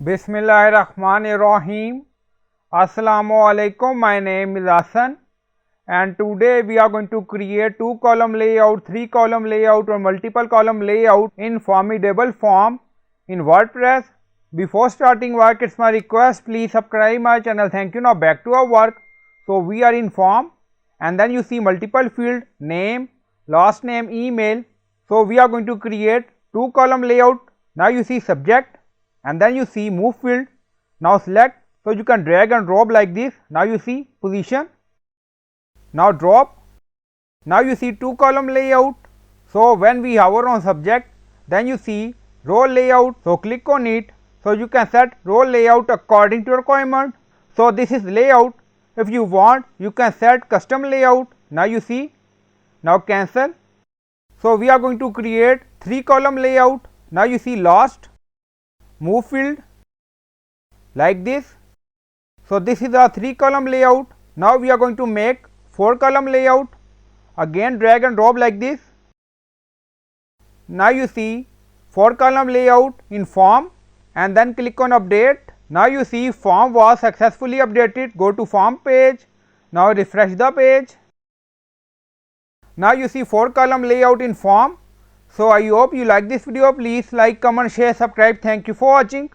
Bismillahirrahmanirrahim. Assalamu alaikum. My name is Hassan and today we are going to create 2-column layout, 3-column layout or multiple column layout in Formidable form in WordPress. Before starting work, it's my request, please subscribe my channel. Thank you. Now back to our work. So we are in form and then you see multiple field, name, last name, email. So we are going to create 2-column layout. Now you see subject and then you see move field. Now select, so you can drag and drop like this. Now you see position. Now drop. Now you see 2-column layout. So when we hover on subject, then you see row layout. So click on it. So you can set row layout according to requirement. So this is layout. If you want, you can set custom layout. Now you see. Now cancel. So we are going to create 3-column layout. Now you see last, move field like this. So this is a 3-column layout. Now we are going to make 4-column layout. Again drag and drop like this. Now you see 4-column layout in form and then click on update. Now you see form was successfully updated. Go to form page. Now refresh the page. Now you see 4-column layout in form. So I hope you like this video. Please like, comment, share, subscribe. Thank you for watching.